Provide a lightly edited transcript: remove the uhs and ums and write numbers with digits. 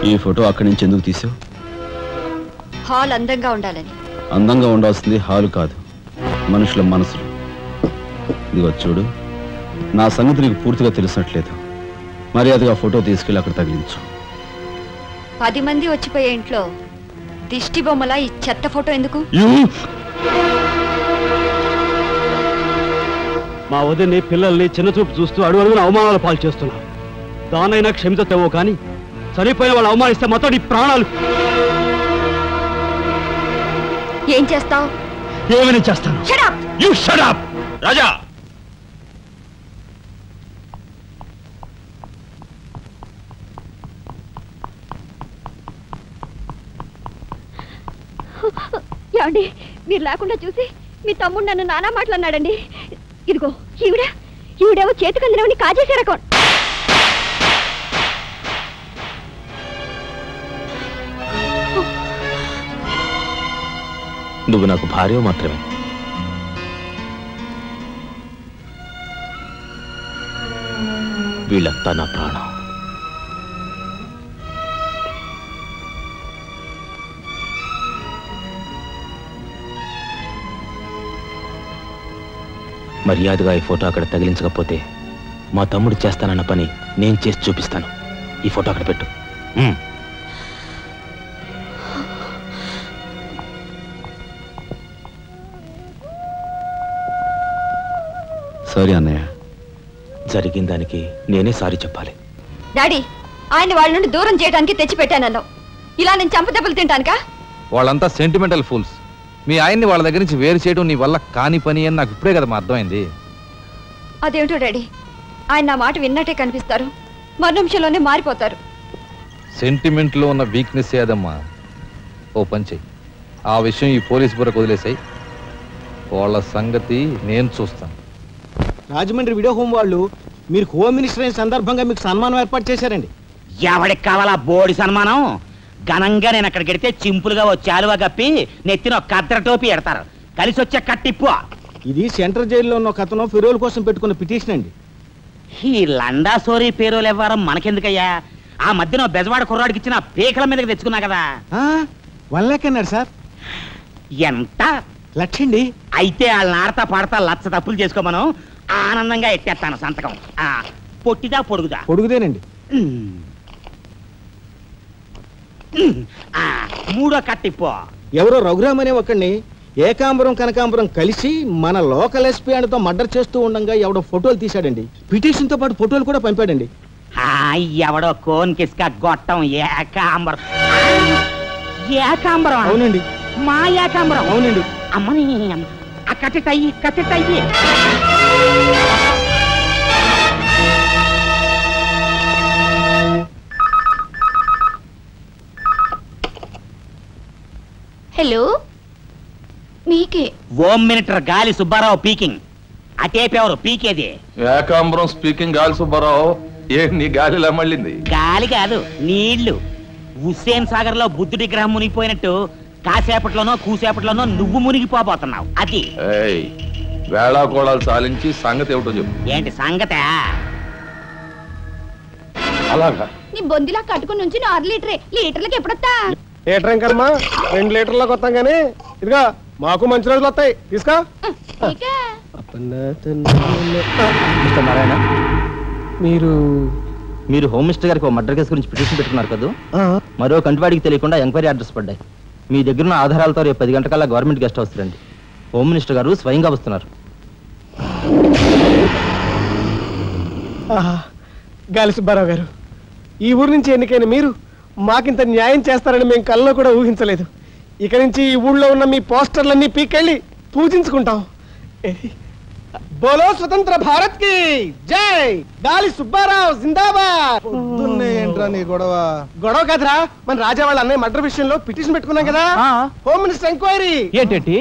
ఈ ఫోటో అక్కడి నుంచి ఎందుకు తీసావు? హాల్ అందంగా ఉండాలని. అందంగా ఉండాల్సింది హాలు కాదు, మనుషుల మనసులు. ఇదిగో చూడు, నా సంగతి నీకు పూర్తిగా తెలిసినట్లేదు. మర్యాదగా ఫోటో తీసుకెళ్ళి అక్కడ తగిలించు. 10 మంది వచ్చిపోయే ఇంట్లో దిష్టి బొమ్మల ఈ చెత్త ఫోటో ఎందుకు? మా వదిని పిల్లల్ని చిన్నచూపు చూస్తూ అడుగున అవమానాలు పాలు చేస్తున్నారు. దానైనా క్షమితేమో కానీ చనిపోయిన వాళ్ళు అవమానిస్తే మొత్తం నీ ప్రాణాలు. ఏం చేస్తావు? ఏమైనా చేస్తాను. You shut up! రాజా, ఏమండి, మీరు లేకుండా చూసి మీ తమ్ముడు నన్ను నానా మాట్లాడినాడండి. ఇదిగో ఈవిడేమో చేతికి అందినవని కాజేసే రకం. నువ్వు నాకు భార్య మాత్రమే. వీళ్ళంతా నా ప్రాణం. మర్యాదగా ఈ ఫోటో అక్కడ తగిలించకపోతే మా తమ్ముడు చేస్తానన్న పని నేను చేసి చూపిస్తాను. ఈ ఫోటో అక్కడ పెట్టు. సారీ అన్నయ్య, జరిగిన దానికి నేనే సారీ చెప్పాలి. డాడీ, ఆయన వాళ్ళ నుండి దూరం చేయడానికి తెచ్చిపెట్టానన్నావు. ఇలా నేను చంపదెబ్బలు తింటానుకా? వాళ్ళంతా సెంటిమెంటల్ ఫూల్స్. మీ ఆయన్ని వాళ్ళ దగ్గర నుంచి వేరు చేయడం నీ వల్ల కాని పని అని నాకు ఇప్పుడే కదా మా అర్థమైంది. అదేమిటో డాడీ, ఆయన నా మాట విన్నట్టే కనిపిస్తారు, మరు నిమిషంలోనే మారిపోతారు. సెంటిమెంట్లో ఉన్న వీక్నెస్ ఏదమ్మా. ఓ పని చెయ్యి, ఆ విషయం ఈ పోలీస్ బుర్రకు వదిలేసాయి. వాళ్ళ సంగతి నేను చూస్తాను. రాజమండ్రి వీడియో హోమ్ వాళ్ళు మీరు హోమ్ మినిస్టర్ అయిన సందర్భంగా మీకు సన్మానం ఏర్పాటు చేశారండి. ఎవడికి కావాలా బోడి సన్మానం? ఘనంగా నేను అక్కడికి వెడితే చింపులుగా ఓ చాలువా కప్పి నెత్తిన ఒక కద్దర టోపీ ఎడతారు. కలిసి వచ్చే కట్టిప్పు. ఇది సెంట్రల్ జైల్లో ఉన్న ఒక అతను ఫిరోల్ కోసం పెట్టుకున్న పిటిషన్ అండి. ఈ లండా సోరీ పేరోలు ఇవ్వడం మనకెందుకయ్యా? ఆ మధ్యన బెజవాడ కుర్రాడికి ఇచ్చిన పీకల మీదకి తెచ్చుకున్నా కదా. 1 lakh అన్నాడు సార్. ఎంత? 1 lakh అండి. అయితే వాళ్ళని ఆడతా పాడతా లచ్చ తప్పులు చేసుకోమను, ఆనందంగా ఎట్టేస్తాను సంతకం. పొట్టిదా పొడుగుదా? పొడుగుదేనండి. మూడో కట్టిప్పు. ఎవరో రఘురామ్ అనే ఒకడిని ఏకాంబరం కనకాంబరం కలిసి మన లోకల్ ఎస్పీ అండ్తో మర్డర్ చేస్తూ ఉండగా ఎవడో ఫోటోలు తీశాడండి. పిటిషన్ తో పాటు ఫోటోలు కూడా పంపాడండి. ఎవడో కోన్ కిస్క గొట్టం ఏకాంబరం. ఏకాంబరం? అవునండి. మా ఏకాంబరం? అవునండి. అమ్మని కట్టెటయ్యి కట్టెటయ్యి. హలో, మీకే. ఓం మినిటర్ గాలి సుబ్బారావు పీకింగ్. అటేపెవరు పీకేది? ఏకాంబరం స్పీకింగ్. గాలి సుబ్బారావు, నీ గాలిలా మళ్ళింది? గాలి కాదు, నీళ్లు. హుస్సేన్ సాగర్ లో బుద్ధుడి గ్రహం మునిగిపోయినట్టు కాసేపట్లోనో కూసేపట్లోనో నువ్వు మునిగిపోబోతున్నావు. అది వేళాకోళాలు సాలించి సంగతి ఏమిటో చెప్పు. ఏంటి సంగత? అలాగా నీ బొందిలా కట్టుకుని నుంచి 6 లీటరే. లీటర్లకి ఎప్పుడొస్తా? లీటర్ ఇంకమ్మా 2 లీటర్లకు వస్తాం కానీ ఇదిగా మాకు మంచి రోజులు వస్తాయి. తీసుకో. నారాయణ, మీరు హోమ్ మినిస్టర్ గారికి మర్డర్ కేసు గురించి పిటిషన్ పెట్టుకున్నారు కదా. మరో కంటివాడికి తెలియకుండా ఎంక్వైరీ ఆర్డర్స్ పడ్డాయి. మీ దగ్గరున్న ఆధారాలతో రేపు 10 గంటకల్లా గవర్నమెంట్ గెస్ట్ హౌస్ రండి. హోమ్ మినిస్టర్ గారు స్వయంగా వస్తున్నారు. గాలి సుబ్బారావు గారు, ఈ ఊరు నుంచి ఎన్నికైన మీరు మాకింత న్యాయం చేస్తారని మేము కల్లో కూడా ఊహించలేదు. ఇక నుంచి ఈ ఊళ్ళో ఉన్న మీ పోస్టర్లన్నీ పీకెళ్ళి పూజించుకుంటాం. బోలో స్వతంత్ర భారత్ కి జై. గాలి సుబ్బారావు జిందాబాద్. ఏంట్రా నీ గొడవ కదరా, మన రాజా వాళ్ళ అన్నయ్య మర్డర్ విషయంలో పిటిషన్ పెట్టుకున్నాం కదా. Home minister enquiry. ఏంటి?